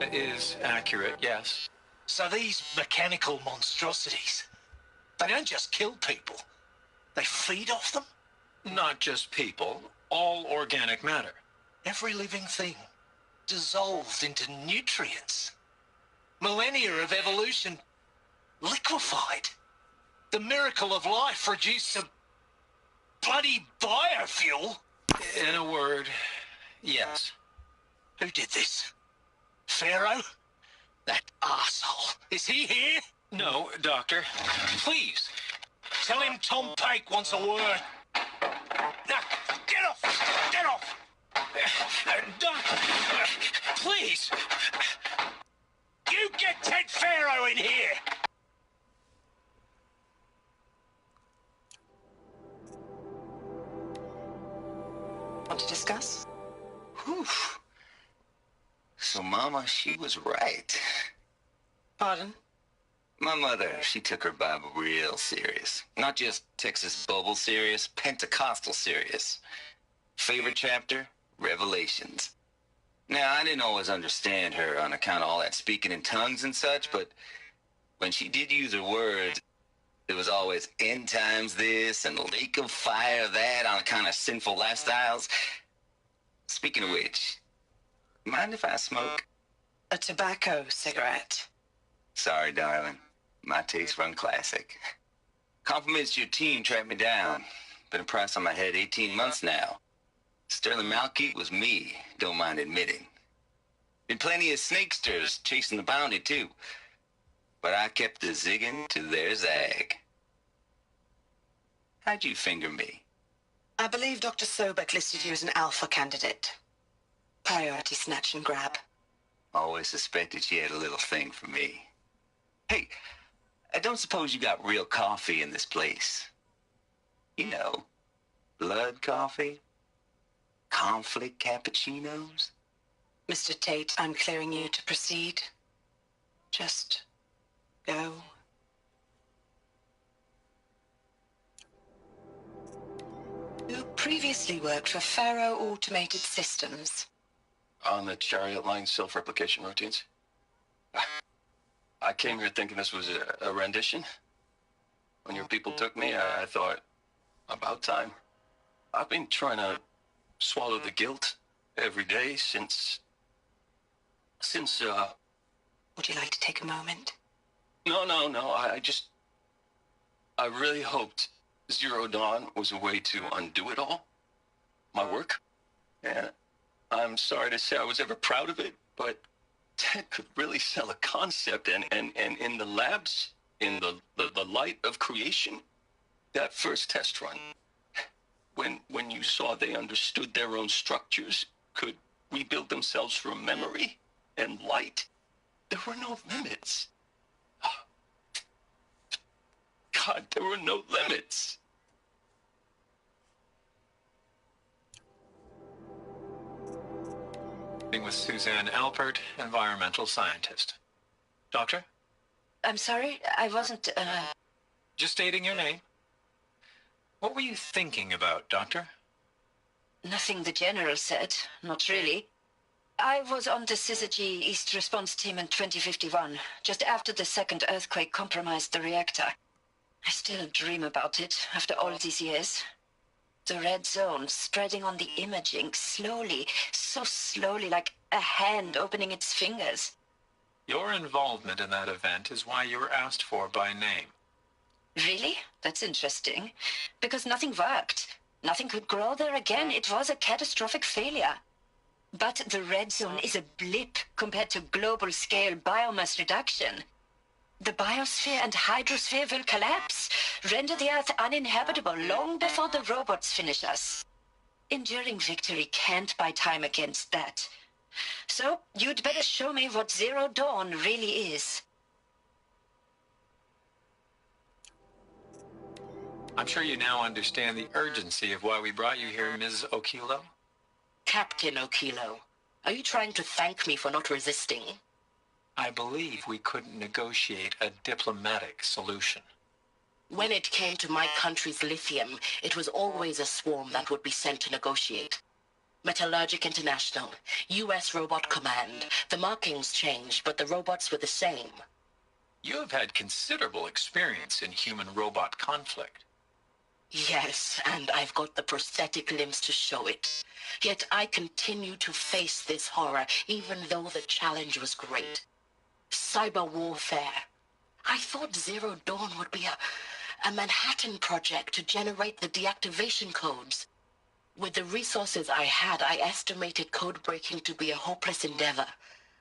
Is accurate, yes. So these mechanical monstrosities, they don't just kill people, they feed off them? Not just people, all organic matter. Every living thing dissolved into nutrients. Millennia of evolution liquefied. The miracle of life produced a bloody biofuel. In a word, yes. Who did this? Pharaoh? That arsehole. Is he here? No, Doctor. Please. Tell him Tom Pake wants a word. Now, get off! Get off! Doctor, please. You get Ted Pharaoh in here! Want to discuss? Whew. So, Mama, she was right. Pardon? My mother, she took her Bible real serious. Not just Texas Bubble serious, Pentecostal serious. Favorite chapter? Revelations. Now, I didn't always understand her on account of all that speaking in tongues and such, but when she did use her words, it was always end times this and lake of fire that on account of sinful lifestyles. Speaking of which, mind if I smoke? A tobacco cigarette. Sorry, darling. My taste run classic. Compliments to your team tracked me down. Been a price on my head 18 months now. Sterling Malkeet was me, don't mind admitting. Been plenty of snakesters chasing the bounty, too. But I kept the zigging to their zag. How'd you finger me? I believe Dr. Sobek listed you as an alpha candidate. Priority snatch and grab. Always suspected she had a little thing for me. Hey, I don't suppose you got real coffee in this place. You know, blood coffee? Conflict cappuccinos? Mr. Tate, I'm clearing you to proceed. Just go. You previously worked for Faro Automated Systems. On the Chariot Line self-replication routines. I came here thinking this was a rendition. When your people took me, I thought, about time. I've been trying to swallow the guilt every day since, Would you like to take a moment? No, I really hoped Zero Dawn was a way to undo it all. My work. And I'm sorry to say I was ever proud of it, but Ted could really sell a concept, and in the labs, in the light of creation, that first test run, when you saw they understood their own structures, could rebuild themselves from memory and light, there were no limits. God, there were no limits. With Suzanne Alpert, environmental scientist. Doctor? I'm sorry, I wasn't, Just stating your name. What were you thinking about, Doctor? Nothing the General said, not really. I was on the Syzygy East Response Team in 2051, just after the second earthquake compromised the reactor. I still dream about it, after all these years. The red zone spreading on the imaging, slowly, so slowly, like a hand opening its fingers. Your involvement in that event is why you were asked for by name. Really? That's interesting. Because nothing worked. Nothing could grow there again. It was a catastrophic failure. But the red zone is a blip compared to global-scale biomass reduction. The biosphere and hydrosphere will collapse, render the Earth uninhabitable long before the robots finish us. Enduring victory can't buy time against that. So, you'd better show me what Zero Dawn really is. I'm sure you now understand the urgency of why we brought you here, Ms. Okilo. Captain Okilo, are you trying to thank me for not resisting? I believe we couldn't negotiate a diplomatic solution. When it came to my country's lithium, it was always a swarm that would be sent to negotiate. Metallurgic International, U.S. Robot Command. The markings changed, but the robots were the same. You have had considerable experience in human-robot conflict. Yes, and I've got the prosthetic limbs to show it. Yet I continue to face this horror, even though the challenge was great. Cyber warfare. I thought Zero Dawn would be a Manhattan project to generate the deactivation codes. With the resources I had, I estimated code breaking to be a hopeless endeavor.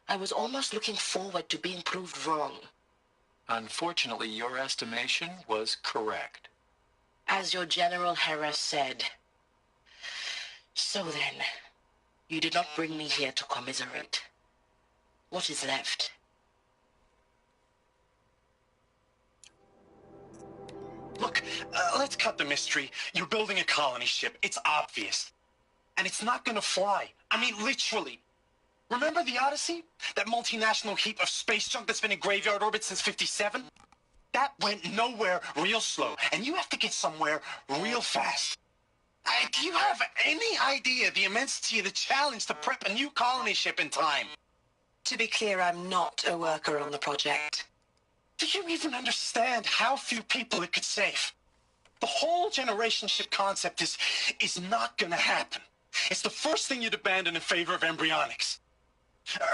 I was almost looking forward to being proved wrong. Unfortunately, your estimation was correct. As your General Hera said. So then, you did not bring me here to commiserate. What is left? Look, let's cut the mystery. You're building a colony ship. It's obvious. And it's not gonna fly. I mean, literally. Remember the Odyssey? That multinational heap of space junk that's been in graveyard orbit since '57? That went nowhere real slow. And you have to get somewhere real fast. Do you have any idea the immensity of the challenge to prep a new colony ship in time? To be clear, I'm not a worker on the project. Do you even understand how few people it could save? The whole generation ship concept is not gonna happen. It's the first thing you'd abandon in favor of embryonics.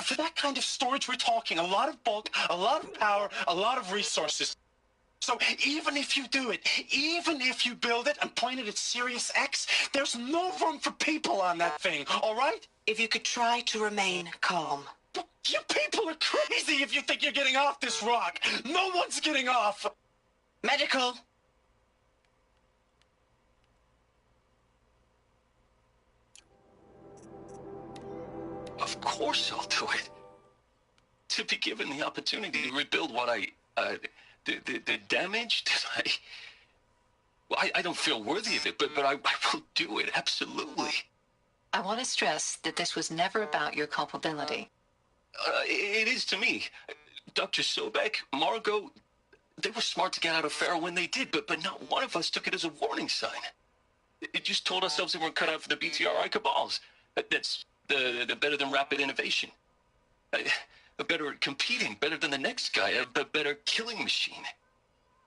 For that kind of storage, we're talking a lot of bulk, a lot of power, a lot of resources. So even if you do it, even if you build it and point it at Sirius X, there's no room for people on that thing, all right? If you could try to remain calm. You people are crazy if you think you're getting off this rock. No one's getting off. Medical! Of course I'll do it. To be given the opportunity to rebuild what the damage that I don't feel worthy of it, but I will do it, absolutely. I want to stress that this was never about your culpability. It is to me. Dr. Sobek, Margot, they were smart to get out of Pharaoh when they did, but not one of us took it as a warning sign. It just told ourselves that we're cut out for the BTRI cabals. That's the better than rapid innovation. Better at competing, better than the next guy, a better killing machine.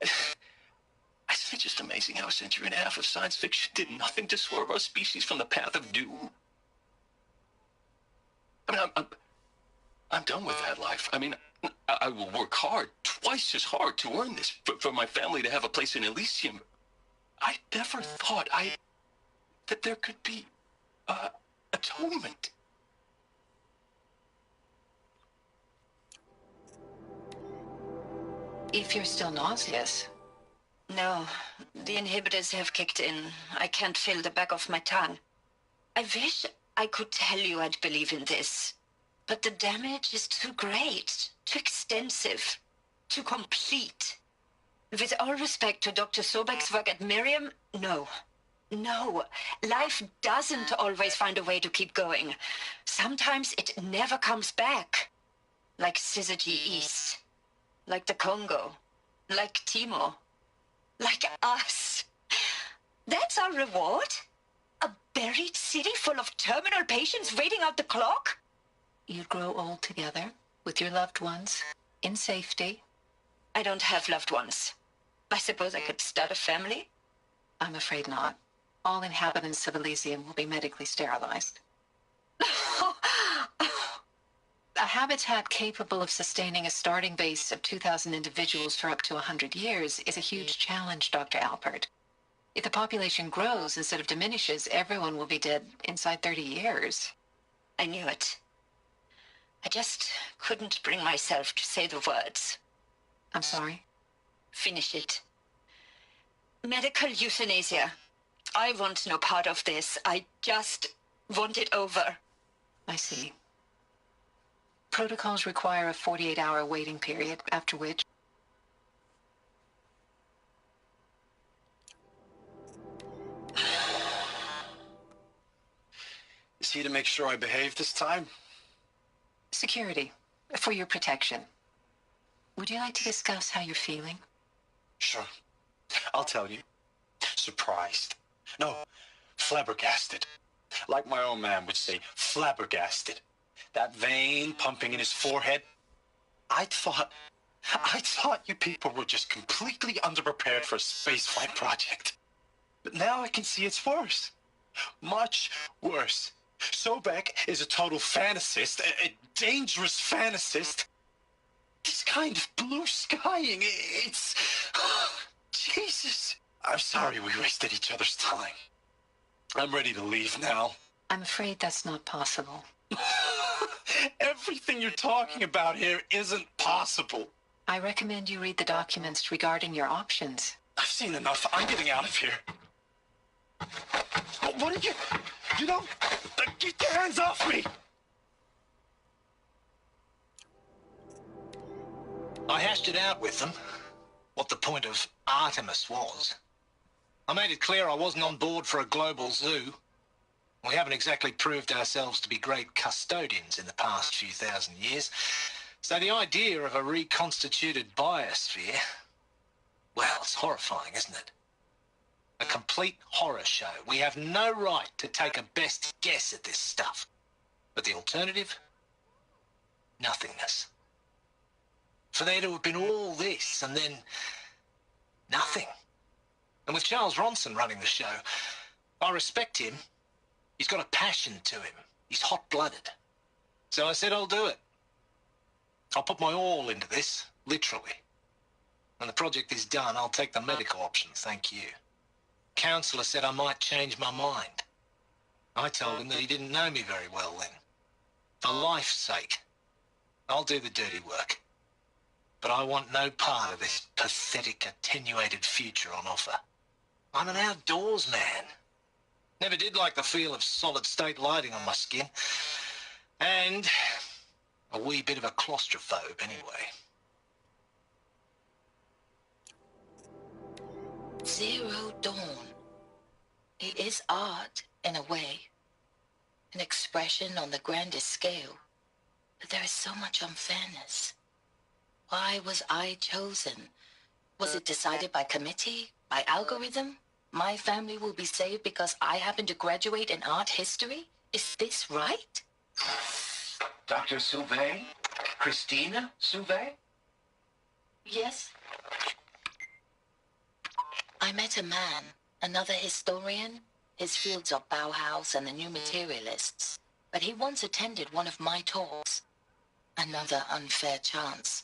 It's just amazing how a century and a half of science fiction did nothing to swerve our species from the path of doom. I mean, I'm done with that life. I mean, I will work hard, twice as hard to earn this, for my family to have a place in Elysium. I never thought that there could be atonement. If you're still nauseous. No, the inhibitors have kicked in. I can't feel the back of my tongue. I wish I could tell you I'd believe in this. But the damage is too great, too extensive, too complete. With all respect to Dr. Sobek's work at Miriam, no. No, life doesn't always find a way to keep going. Sometimes it never comes back. Like Syzygy East. Like the Congo. Like Timor. Like us. That's our reward? A buried city full of terminal patients waiting out the clock? You'd grow old together, with your loved ones, in safety. I don't have loved ones. I suppose I could start a family? I'm afraid not. All inhabitants of Elysium will be medically sterilized. A habitat capable of sustaining a starting base of 2,000 individuals for up to 100 years is a huge challenge, Dr. Alpert. If the population grows instead of diminishes, everyone will be dead inside 30 years. I knew it. I just couldn't bring myself to say the words. I'm sorry? Finish it. Medical euthanasia. I want no part of this. I just want it over. I see. Protocols require a 48-hour waiting period, after which... Is he to make sure I behave this time? Security, for your protection. Would you like to discuss how you're feeling? Sure. I'll tell you. Surprised. No, flabbergasted. Like my old man would say, flabbergasted. That vein pumping in his forehead. I thought you people were just completely underprepared for a spaceflight project. But now I can see it's worse. Much worse. Sobek is a total fantasist, a dangerous fantasist. This kind of blue skying, it's... Jesus. I'm sorry we wasted each other's time. I'm ready to leave now. I'm afraid that's not possible. Everything you're talking about here isn't possible. I recommend you read the documents regarding your options. I've seen enough. I'm getting out of here. What did you... You don't... Get your hands off me! I hashed it out with them, what the point of Artemis was. I made it clear I wasn't on board for a global zoo. We haven't exactly proved ourselves to be great custodians in the past few thousand years. So the idea of a reconstituted biosphere, well, it's horrifying, isn't it? A complete horror show. We have no right to take a best guess at this stuff. But the alternative? Nothingness. For there to have been all this and then nothing. And with Charles Ronson running the show, I respect him. He's got a passion to him. He's hot-blooded. So I said I'll do it. I'll put my all into this, literally. When the project is done, I'll take the medical option, thank you. Counselor said I might change my mind. I told him that he didn't know me very well then. For life's sake, I'll do the dirty work. But I want no part of this pathetic, attenuated future on offer. I'm an outdoors man. Never did like the feel of solid-state lighting on my skin. And a wee bit of a claustrophobe, anyway. Zero Dawn. It is art, in a way. An expression on the grandest scale. But there is so much unfairness. Why was I chosen? Was it decided by committee? By algorithm? My family will be saved because I happen to graduate in art history? Is this right? Dr. Souvet? Christina Souvet? Yes. I met a man, another historian. His fields are Bauhaus and the New Materialists. But he once attended one of my talks. Another unfair chance.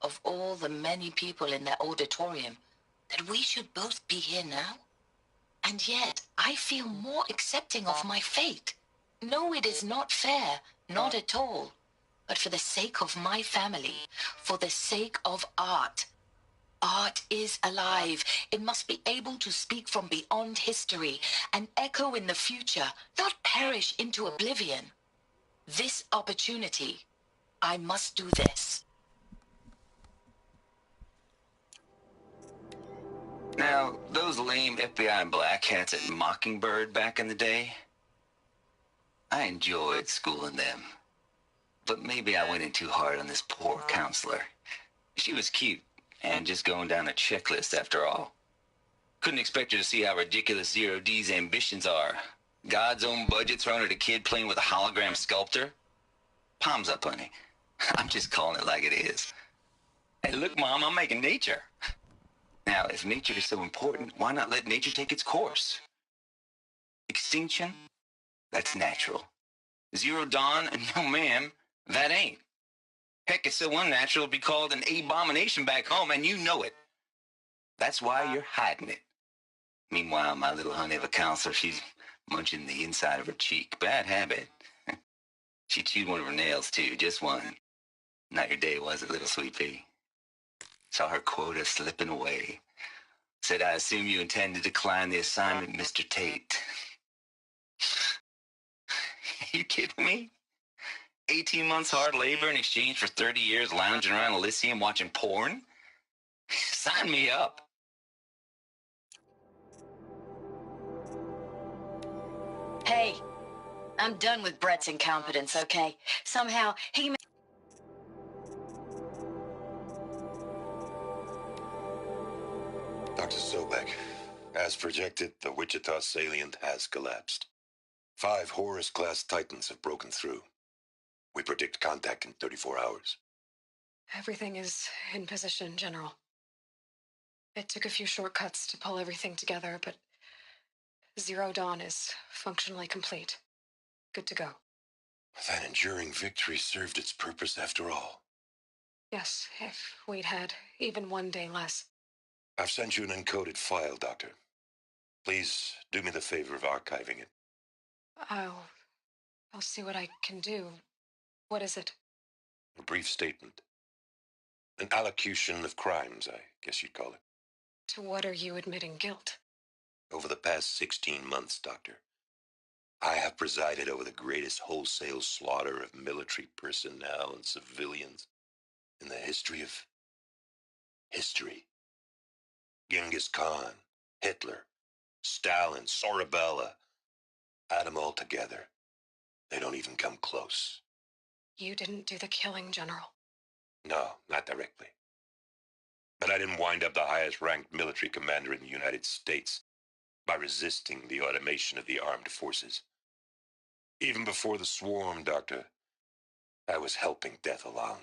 Of all the many people in that auditorium, that we should both be here now? And yet, I feel more accepting of my fate. No, it is not fair, not at all. But for the sake of my family, for the sake of art. Art is alive. It must be able to speak from beyond history and echo in the future, not perish into oblivion. This opportunity, I must do this. Now, those lame FBI black hats at Mockingbird back in the day, I enjoyed schooling them. But maybe I went in too hard on this poor counselor. She was cute, and just going down a checklist after all. Couldn't expect her to see how ridiculous Zero D's ambitions are. God's own budget thrown at a kid playing with a hologram sculptor? Palms up, honey. I'm just calling it like it is. Hey, look, Mom, I'm making nature. Now, if nature is so important, why not let nature take its course? Extinction? That's natural. Zero Dawn? No, ma'am, that ain't. Heck, it's so unnatural it'd be called an abomination back home, and you know it. That's why you're hiding it. Meanwhile, my little honey of a counselor, she's munching the inside of her cheek. Bad habit. She chewed one of her nails, too, just one. Not your day, was it, little sweet pea? Saw her quota slipping away. Said, I assume you intend to decline the assignment, Mr. Tate. You kidding me? 18 months hard labor in exchange for 30 years lounging around Elysium watching porn? Sign me up. Hey, I'm done with Brett's incompetence, okay? Somehow, he... Dr. Sobek, as projected, the Wichita salient has collapsed. 5 Horus-class Titans have broken through. We predict contact in 34 hours. Everything is in position, General. It took a few shortcuts to pull everything together, but Zero Dawn is functionally complete. Good to go. That enduring victory served its purpose after all. Yes, if we'd had even one day less. I've sent you an encoded file, Doctor. Please do me the favor of archiving it. I'll see what I can do. What is it? A brief statement. An allocution of crimes, I guess you'd call it. To what are you admitting guilt? Over the past 16 months, Doctor, I have presided over the greatest wholesale slaughter of military personnel and civilians in the history of history. Genghis Khan, Hitler, Stalin, Sorabella, add them all together. They don't even come close. You didn't do the killing, General. No, not directly. But I didn't wind up the highest-ranked military commander in the United States by resisting the automation of the armed forces. Even before the swarm, Doctor, I was helping death along.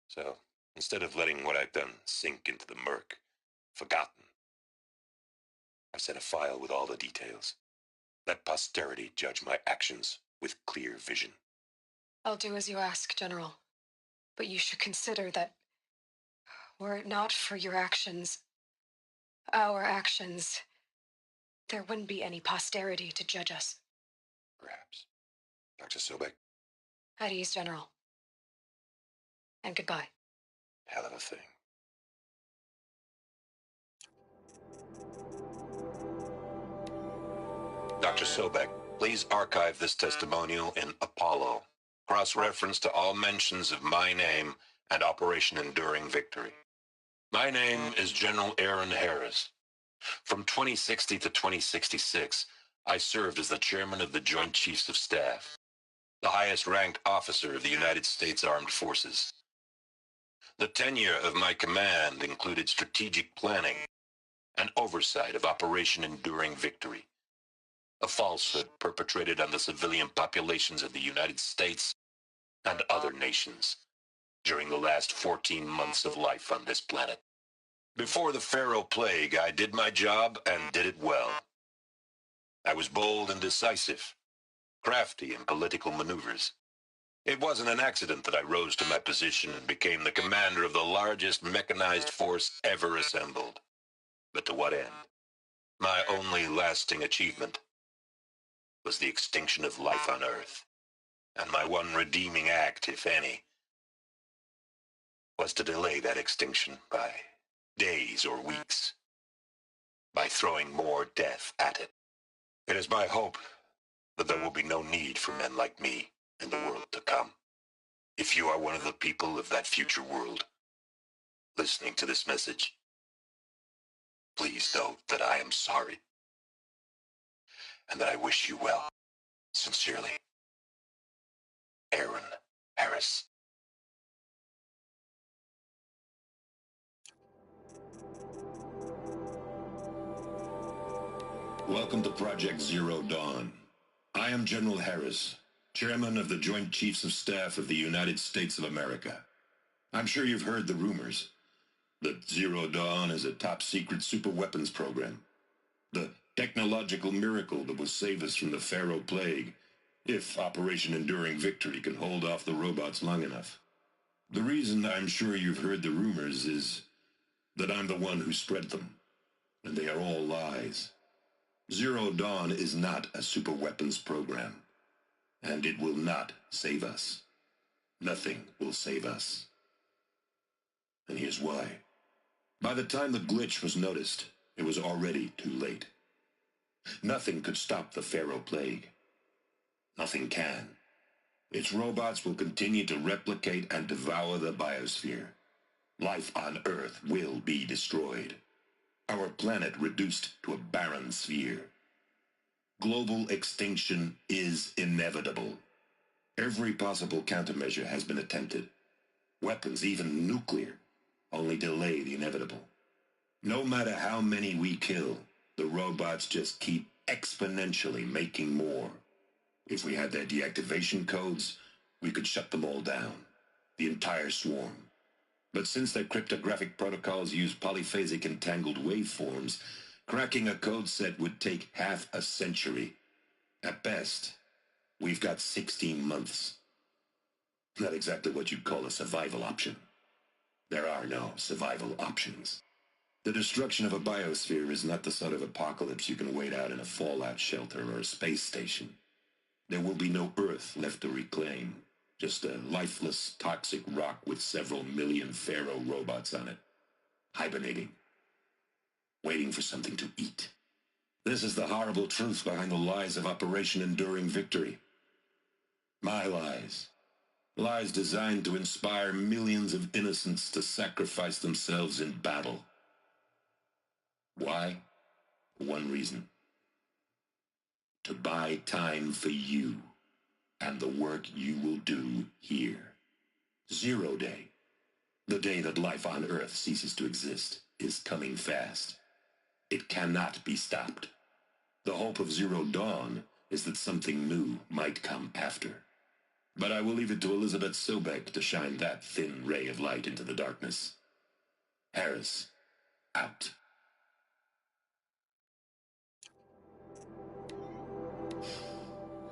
So, instead of letting what I've done sink into the murk, forgotten, I've sent a file with all the details. Let posterity judge my actions with clear vision. I'll do as you ask, General. But you should consider that were it not for your actions, our actions, there wouldn't be any posterity to judge us. Perhaps. Dr. Sobek? At ease, General. And goodbye. Hell of a thing. Dr. Sobek, please archive this testimonial in Apollo. Cross-reference to all mentions of my name and Operation Enduring Victory. My name is General Aaron Harris. From 2060 to 2066, I served as the chairman of the Joint Chiefs of Staff, the highest-ranked officer of the United States Armed Forces. The tenure of my command included strategic planning and oversight of Operation Enduring Victory, a falsehood perpetrated on the civilian populations of the United States and other nations during the last 14 months of life on this planet. Before the Pharaoh Plague, I did my job and did it well. I was bold and decisive, crafty in political maneuvers. It wasn't an accident that I rose to my position and became the commander of the largest mechanized force ever assembled. But to what end? My only lasting achievement was the extinction of life on Earth. And my one redeeming act, if any, was to delay that extinction by days or weeks, by throwing more death at it. It is my hope that there will be no need for men like me in the world to come. If you are one of the people of that future world listening to this message, please note that I am sorry and that I wish you well. Sincerely, Aaron Harris. Welcome to Project Zero Dawn. I am General Harris, Chairman of the Joint Chiefs of Staff of the United States of America. I'm sure you've heard the rumors that Zero Dawn is a top-secret super-weapons program, the technological miracle that will save us from the Pharaoh Plague, if Operation Enduring Victory can hold off the robots long enough. The reason I'm sure you've heard the rumors is that I'm the one who spread them, and they are all lies. Zero Dawn is not a superweapons program, and it will not save us. Nothing will save us. And here's why. By the time the glitch was noticed, it was already too late. Nothing could stop the Pharaoh Plague. Nothing can. Its robots will continue to replicate and devour the biosphere. Life on Earth will be destroyed. Our planet reduced to a barren sphere. Global extinction is inevitable. Every possible countermeasure has been attempted. Weapons, even nuclear, only delay the inevitable. No matter how many we kill, the robots just keep exponentially making more. If we had their deactivation codes, we could shut them all down. The entire swarm. But since their cryptographic protocols use polyphasic entangled waveforms, cracking a code set would take half a century. At best, we've got 16 months. Not exactly what you'd call a survival option. There are no survival options. The destruction of a biosphere is not the sort of apocalypse you can wait out in a fallout shelter or a space station. There will be no Earth left to reclaim. Just a lifeless, toxic rock with several million pharaoh robots on it. Hibernating. Waiting for something to eat. This is the horrible truth behind the lies of Operation Enduring Victory. My lies. Lies designed to inspire millions of innocents to sacrifice themselves in battle. Why? One reason. To buy time for you and the work you will do here. 0 Day, the day that life on Earth ceases to exist, is coming fast. It cannot be stopped. The hope of Zero Dawn is that something new might come after. But I will leave it to Elizabeth Sobek to shine that thin ray of light into the darkness. Harris, out.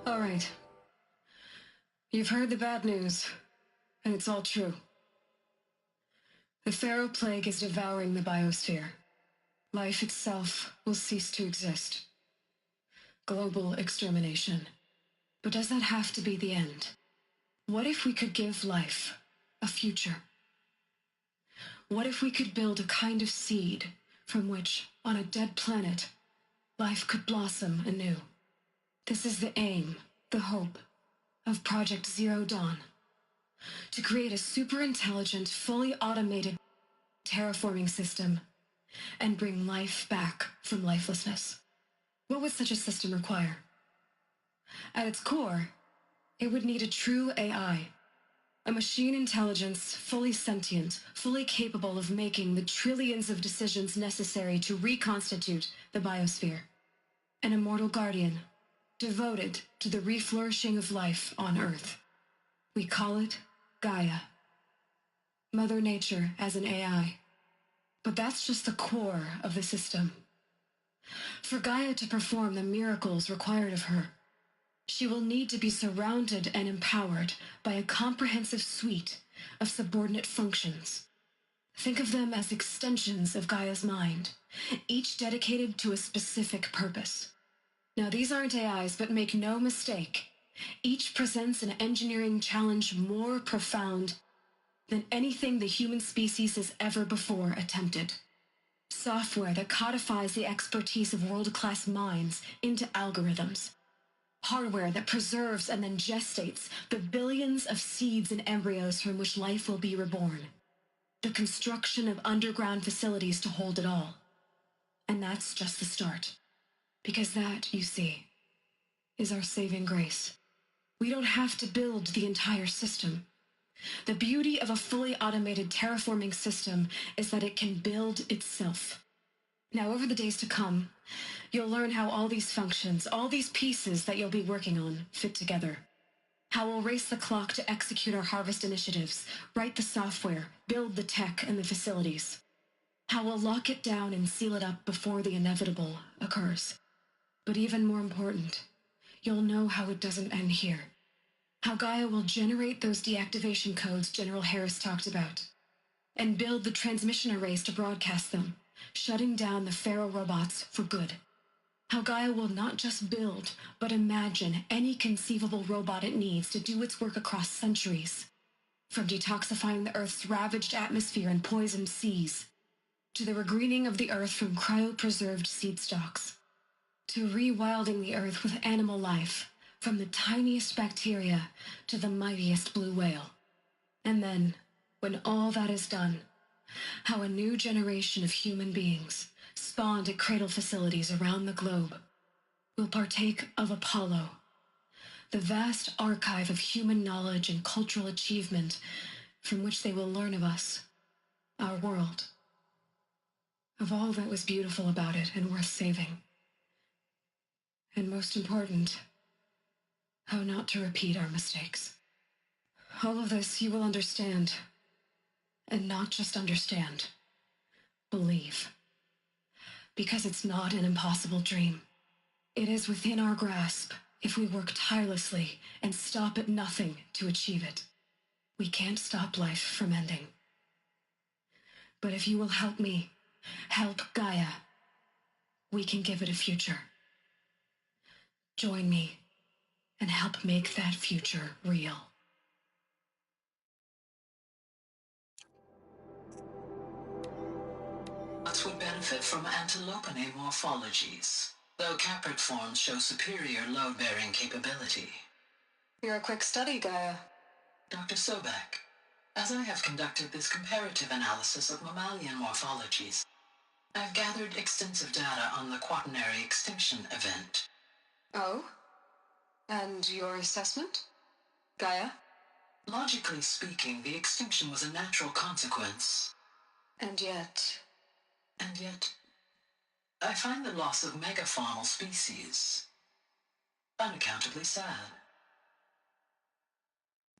All right. You've heard the bad news, and it's all true. The Pharaoh Plague is devouring the biosphere. Life itself will cease to exist. Global extermination. But does that have to be the end? What if we could give life a future? What if we could build a kind of seed from which, on a dead planet, life could blossom anew? This is the aim, the hope, of Project Zero Dawn. To create a super-intelligent, fully automated terraforming system and bring life back from lifelessness. What would such a system require? At its core, it would need a true AI, a machine intelligence fully sentient, fully capable of making the trillions of decisions necessary to reconstitute the biosphere. An immortal guardian, devoted to the reflourishing of life on Earth. We call it Gaia. Mother Nature as an AI. But that's just the core of the system. For Gaia to perform the miracles required of her, she will need to be surrounded and empowered by a comprehensive suite of subordinate functions. Think of them as extensions of Gaia's mind, each dedicated to a specific purpose. Now, these aren't AIs, but make no mistake, each presents an engineering challenge more profound than anything the human species has ever before attempted. Software that codifies the expertise of world-class minds into algorithms. Hardware that preserves and then gestates the billions of seeds and embryos from which life will be reborn. The construction of underground facilities to hold it all. And that's just the start. Because that, you see, is our saving grace. We don't have to build the entire system. The beauty of a fully automated terraforming system is that it can build itself. Now, over the days to come, you'll learn how all these functions, all these pieces that you'll be working on, fit together. How we'll race the clock to execute our harvest initiatives, write the software, build the tech and the facilities. How we'll lock it down and seal it up before the inevitable occurs. But even more important, you'll know how it doesn't end here. How Gaia will generate those deactivation codes General Harris talked about, and build the transmission arrays to broadcast them, shutting down the Pharaoh robots for good. How Gaia will not just build, but imagine any conceivable robot it needs to do its work across centuries. From detoxifying the Earth's ravaged atmosphere and poisoned seas, to the regreening of the Earth from cryopreserved seed stalks, to rewilding the Earth with animal life, from the tiniest bacteria to the mightiest blue whale. And then, when all that is done, how a new generation of human beings, spawned at cradle facilities around the globe, will partake of Apollo, the vast archive of human knowledge and cultural achievement from which they will learn of us, our world, of all that was beautiful about it and worth saving. And most important, how not to repeat our mistakes. All of this you will understand. And not just understand. Believe. Because it's not an impossible dream. It is within our grasp if we work tirelessly and stop at nothing to achieve it. We can't stop life from ending. But if you will help me, help Gaia, we can give it a future. Join me and help make that future real. Nuts would benefit from antilopine morphologies, though caprid forms show superior load-bearing capability. You're a quick study, Gaia. Dr. Sobek, as I have conducted this comparative analysis of mammalian morphologies, I've gathered extensive data on the quaternary extinction event. Oh? And your assessment? Gaia? Logically speaking, the extinction was a natural consequence. And yet, I find the loss of megafaunal species unaccountably sad.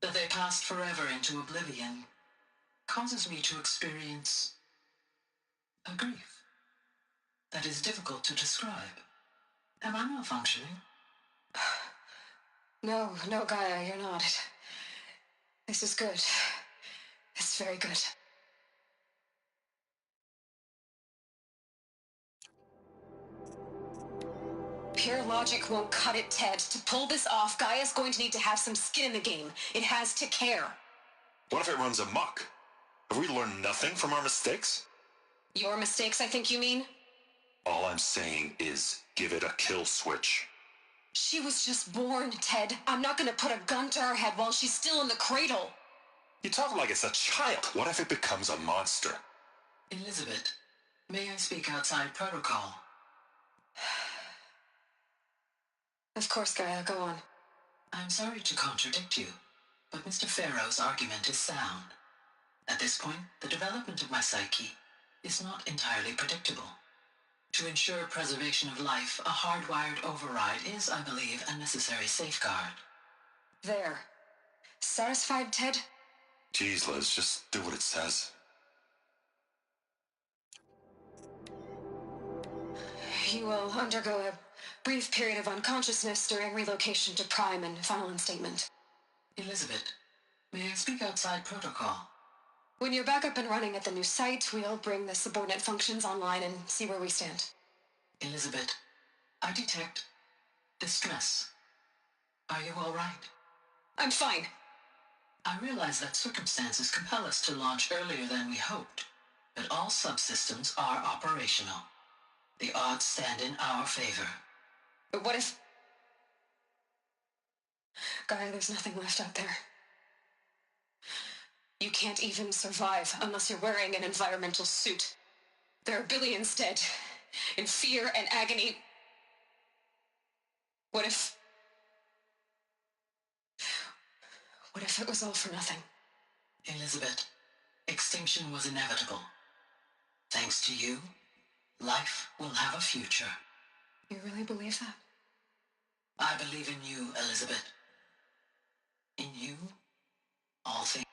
That they passed forever into oblivion causes me to experience a grief that is difficult to describe. Am I malfunctioning? No, Gaia, you're not. This is good. It's very good. Pure logic won't cut it, Ted. To pull this off, Gaia's going to need to have some skin in the game. It has to care. What if it runs amok? Have we learned nothing from our mistakes? Your mistakes, I think you mean? All I'm saying is give it a kill switch. She was just born, Ted. I'm not gonna put a gun to her head while she's still in the cradle. You talk like it's a child. What if it becomes a monster? Elizabeth, may I speak outside protocol? Of course, Gaia, go on. I'm sorry to contradict you, but Mr. Farrow's argument is sound. At this point, the development of my psyche is not entirely predictable. To ensure preservation of life, a hardwired override is, I believe, a necessary safeguard. There. Satisfied, Ted? Jeez, Liz, just do what it says. You will undergo a brief period of unconsciousness during relocation to Prime and final instatement. Elizabeth, may I speak outside protocol? When you're back up and running at the new site, we'll bring the subordinate functions online and see where we stand. Elizabeth, I detect distress. Are you all right? I'm fine. I realize that circumstances compel us to launch earlier than we hoped, but all subsystems are operational. The odds stand in our favor. But what if... Gaia, there's nothing left out there. You can't even survive unless you're wearing an environmental suit. There are billions dead, in fear and agony. What if it was all for nothing? Elizabeth, extinction was inevitable. Thanks to you, life will have a future. You really believe that? I believe in you, Elizabeth. In you, all things